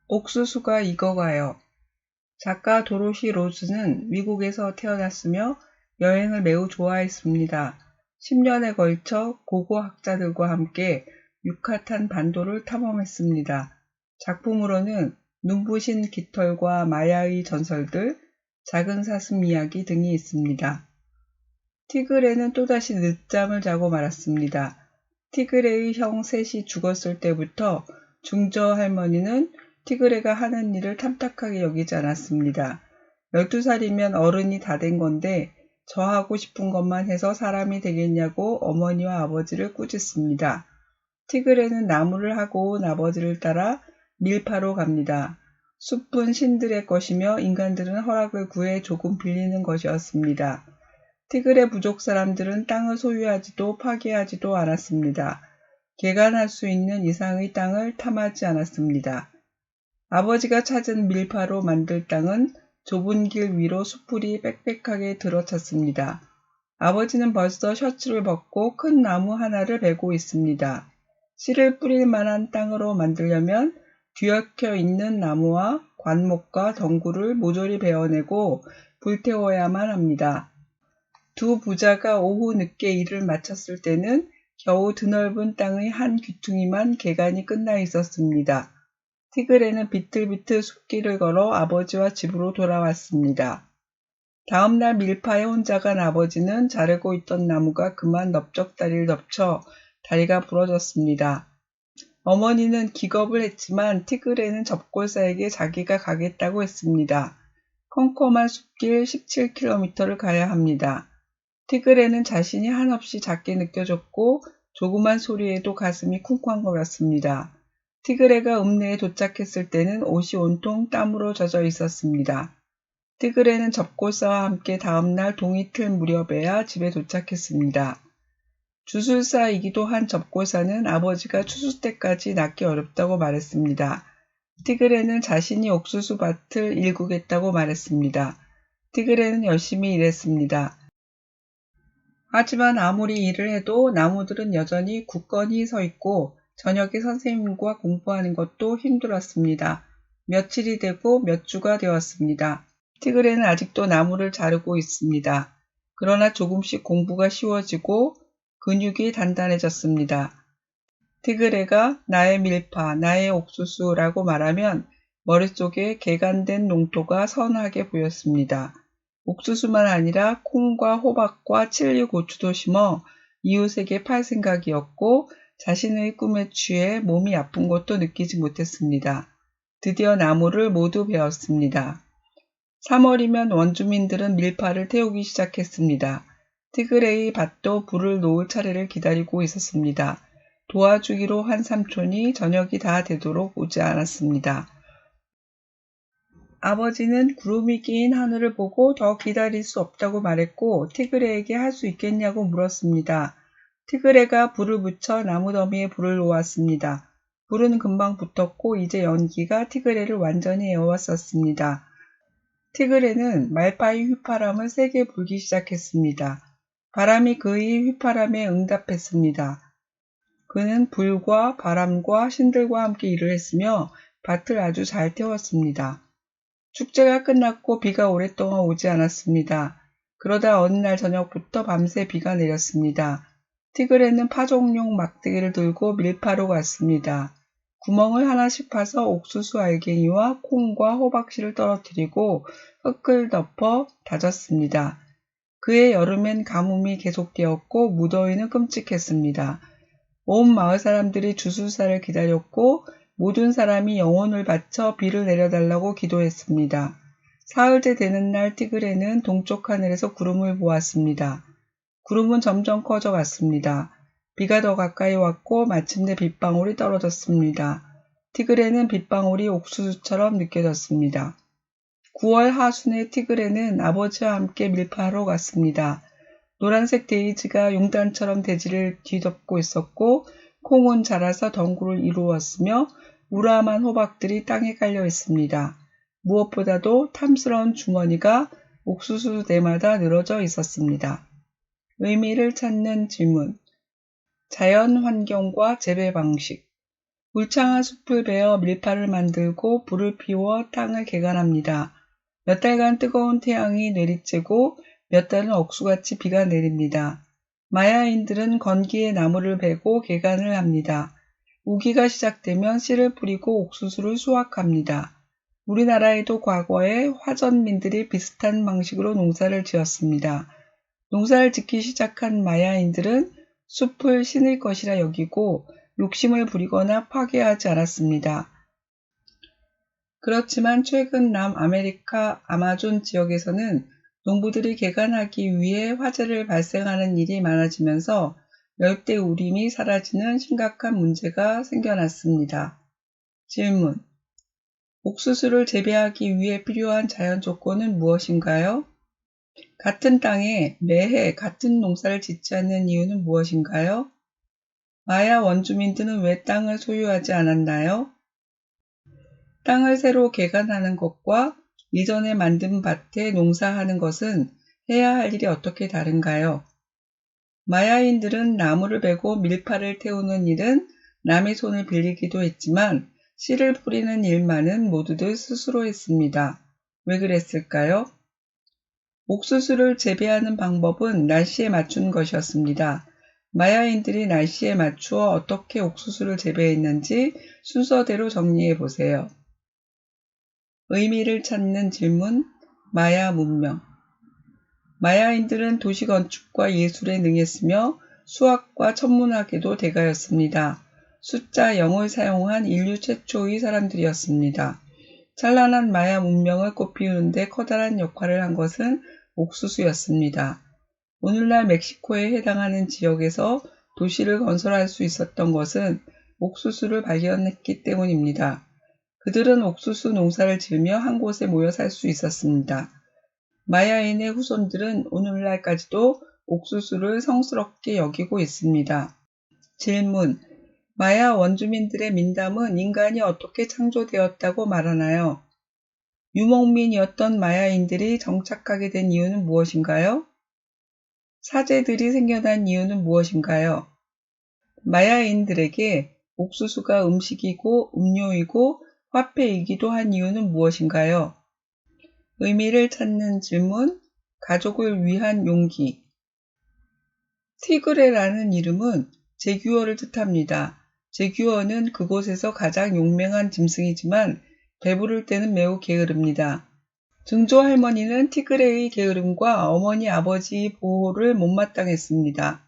옥수수가 익어가요. 작가 도로시 로즈는 미국에서 태어났으며 여행을 매우 좋아했습니다. 10년에 걸쳐 고고학자들과 함께 유카탄 반도를 탐험했습니다. 작품으로는 눈부신 깃털과 마야의 전설들, 작은 사슴 이야기 등이 있습니다. 티그레는 또다시 늦잠을 자고 말았습니다. 티그레의 형 셋이 죽었을 때부터 중저 할머니는 티그레가 하는 일을 탐탁하게 여기지 않았습니다. 12살이면 어른이 다 된 건데 저 하고 싶은 것만 해서 사람이 되겠냐고 어머니와 아버지를 꾸짖습니다. 티그레는 나무를 하고 온 아버지를 따라 밀파로 갑니다. 숲은 신들의 것이며 인간들은 허락을 구해 조금 빌리는 것이었습니다. 티그레 부족 사람들은 땅을 소유하지도 파괴하지도 않았습니다. 개간할 수 있는 이상의 땅을 탐하지 않았습니다. 아버지가 찾은 밀파로 만들 땅은 좁은 길 위로 숯불이 빽빽하게 들어찼습니다. 아버지는 벌써 셔츠를 벗고 큰 나무 하나를 베고 있습니다. 씨를 뿌릴 만한 땅으로 만들려면 뒤엉켜 있는 나무와 관목과 덩굴을 모조리 베어내고 불태워야만 합니다. 두 부자가 오후 늦게 일을 마쳤을 때는 겨우 드넓은 땅의 한 귀퉁이만 개간이 끝나 있었습니다. 티그레는 비틀비틀 숲길을 걸어 아버지와 집으로 돌아왔습니다. 다음날 밀파에 혼자 간 아버지는 자르고 있던 나무가 그만 넓적다리를 덮쳐 다리가 부러졌습니다. 어머니는 기겁을 했지만 티그레는 접골사에게 자기가 가겠다고 했습니다. 컴컴한 숲길 17km를 가야 합니다. 티그레는 자신이 한없이 작게 느껴졌고 조그만 소리에도 가슴이 쿵쾅거렸습니다. 티그레가 읍내에 도착했을 때는 옷이 온통 땀으로 젖어 있었습니다. 티그레는 접골사와 함께 다음날 동이틀 무렵에야 집에 도착했습니다. 주술사이기도 한 접골사는 아버지가 추수 때까지 낳기 어렵다고 말했습니다. 티그레는 자신이 옥수수 밭을 일구겠다고 말했습니다. 티그레는 열심히 일했습니다. 하지만 아무리 일을 해도 나무들은 여전히 굳건히 서 있고 저녁에 선생님과 공부하는 것도 힘들었습니다. 며칠이 되고 몇 주가 되었습니다. 티그레는 아직도 나무를 자르고 있습니다. 그러나 조금씩 공부가 쉬워지고 근육이 단단해졌습니다. 티그레가 나의 밀파, 나의 옥수수라고 말하면 머릿속에 개간된 농토가 선하게 보였습니다. 옥수수만 아니라 콩과 호박과 칠리 고추도 심어 이웃에게 팔 생각이었고 자신의 꿈에 취해 몸이 아픈 것도 느끼지 못했습니다. 드디어 나무를 모두 베었습니다. 3월이면 원주민들은 밀파를 태우기 시작했습니다. 티그레의 밭도 불을 놓을 차례를 기다리고 있었습니다. 도와주기로 한 삼촌이 저녁이 다 되도록 오지 않았습니다. 아버지는 구름이 낀 하늘을 보고 더 기다릴 수 없다고 말했고 티그레에게 할 수 있겠냐고 물었습니다. 티그레가 불을 붙여 나무더미에 불을 놓았습니다. 불은 금방 붙었고 이제 연기가 티그레를 완전히 애워쌌습니다. 티그레는 말파의 휘파람을 세게 불기 시작했습니다. 바람이 그의 휘파람에 응답했습니다. 그는 불과 바람과 신들과 함께 일을 했으며 밭을 아주 잘 태웠습니다. 축제가 끝났고 비가 오랫동안 오지 않았습니다. 그러다 어느 날 저녁부터 밤새 비가 내렸습니다. 티그레는 파종용 막대기를 들고 밀파로 갔습니다. 구멍을 하나씩 파서 옥수수 알갱이와 콩과 호박씨를 떨어뜨리고 흙을 덮어 다졌습니다. 그해 여름엔 가뭄이 계속되었고 무더위는 끔찍했습니다. 온 마을 사람들이 주술사를 기다렸고 모든 사람이 영혼을 바쳐 비를 내려달라고 기도했습니다. 사흘째 되는 날 티그레는 동쪽 하늘에서 구름을 보았습니다. 구름은 점점 커져갔습니다. 비가 더 가까이 왔고 마침내 빗방울이 떨어졌습니다. 티그레는 빗방울이 옥수수처럼 느껴졌습니다. 9월 하순에 티그레는 아버지와 함께 밀파하러 갔습니다. 노란색 데이지가 용단처럼 대지를 뒤덮고 있었고 콩은 자라서 덩굴을 이루었으며 우람한 호박들이 땅에 깔려 있습니다. 무엇보다도 탐스러운 주머니가 옥수수 대마다 늘어져 있었습니다. 의미를 찾는 질문. 자연 환경과 재배 방식. 울창한 숲을 베어 밀파를 만들고 불을 피워 땅을 개간합니다. 몇 달간 뜨거운 태양이 내리쬐고 몇 달은 억수같이 비가 내립니다. 마야인들은 건기에 나무를 베고 개간을 합니다. 우기가 시작되면 씨를 뿌리고 옥수수를 수확합니다. 우리나라에도 과거에 화전민들이 비슷한 방식으로 농사를 지었습니다. 농사를 짓기 시작한 마야인들은 숲을 신의 것이라 여기고 욕심을 부리거나 파괴하지 않았습니다. 그렇지만 최근 남아메리카 아마존 지역에서는 농부들이 개간하기 위해 화재를 발생하는 일이 많아지면서 열대우림이 사라지는 심각한 문제가 생겨났습니다. 질문. 옥수수를 재배하기 위해 필요한 자연 조건은 무엇인가요? 같은 땅에 매해 같은 농사를 짓지 않는 이유는 무엇인가요? 마야 원주민들은 왜 땅을 소유하지 않았나요? 땅을 새로 개간하는 것과 이전에 만든 밭에 농사하는 것은 해야 할 일이 어떻게 다른가요? 마야인들은 나무를 베고 밀파를 태우는 일은 남의 손을 빌리기도 했지만 씨를 뿌리는 일만은 모두들 스스로 했습니다. 왜 그랬을까요? 옥수수를 재배하는 방법은 날씨에 맞춘 것이었습니다. 마야인들이 날씨에 맞추어 어떻게 옥수수를 재배했는지 순서대로 정리해 보세요. 의미를 찾는 질문, 마야 문명. 마야인들은 도시건축과 예술에 능했으며 수학과 천문학에도 대가였습니다. 숫자 0을 사용한 인류 최초의 사람들이었습니다. 찬란한 마야 문명을 꽃피우는데 커다란 역할을 한 것은 옥수수였습니다. 오늘날 멕시코에 해당하는 지역에서 도시를 건설할 수 있었던 것은 옥수수를 발견했기 때문입니다. 그들은 옥수수 농사를 지으며 한 곳에 모여 살 수 있었습니다. 마야인의 후손들은 오늘날까지도 옥수수를 성스럽게 여기고 있습니다. 질문. 마야 원주민들의 민담은 인간이 어떻게 창조되었다고 말하나요? 유목민이었던 마야인들이 정착하게 된 이유는 무엇인가요? 사제들이 생겨난 이유는 무엇인가요? 마야인들에게 옥수수가 음식이고 음료이고 화폐이기도 한 이유는 무엇인가요? 의미를 찾는 질문, 가족을 위한 용기. 티그레라는 이름은 제규어를 뜻합니다. 제규어는 그곳에서 가장 용맹한 짐승이지만 배부를 때는 매우 게으릅니다. 증조 할머니는 티그레의 게으름과 어머니 아버지의 보호를 못마땅했습니다.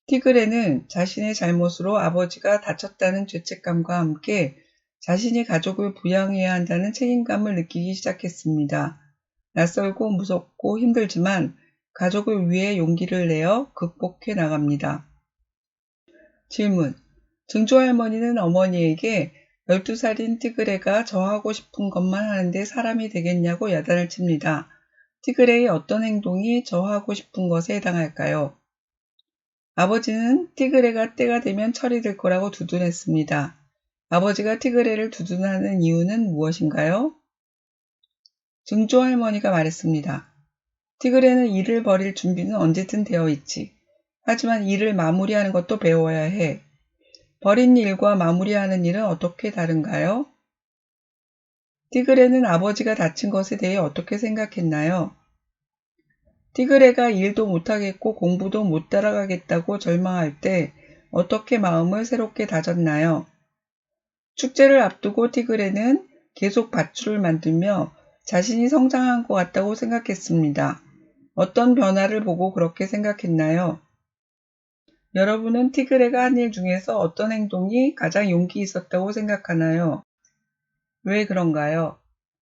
티그레는 자신의 잘못으로 아버지가 다쳤다는 죄책감과 함께 자신이 가족을 부양해야 한다는 책임감을 느끼기 시작했습니다. 낯설고 무섭고 힘들지만 가족을 위해 용기를 내어 극복해 나갑니다. 질문. 증조할머니는 어머니에게 12살인 티그레가 저 하고 싶은 것만 하는데 사람이 되겠냐고 야단을 칩니다. 티그레의 어떤 행동이 저 하고 싶은 것에 해당할까요? 아버지는 티그레가 때가 되면 처리될 거라고 두둔했습니다. 아버지가 티그레를 두둔하는 이유는 무엇인가요? 증조할머니가 말했습니다. 티그레는 일을 벌일 준비는 언제든 되어 있지. 하지만 일을 마무리하는 것도 배워야 해. 벌인 일과 마무리하는 일은 어떻게 다른가요? 티그레는 아버지가 다친 것에 대해 어떻게 생각했나요? 티그레가 일도 못하겠고 공부도 못 따라가겠다고 절망할 때 어떻게 마음을 새롭게 다졌나요? 축제를 앞두고 티그레는 계속 밧줄을 만들며 자신이 성장한 것 같다고 생각했습니다. 어떤 변화를 보고 그렇게 생각했나요? 여러분은 티그레가 한 일 중에서 어떤 행동이 가장 용기 있었다고 생각하나요? 왜 그런가요?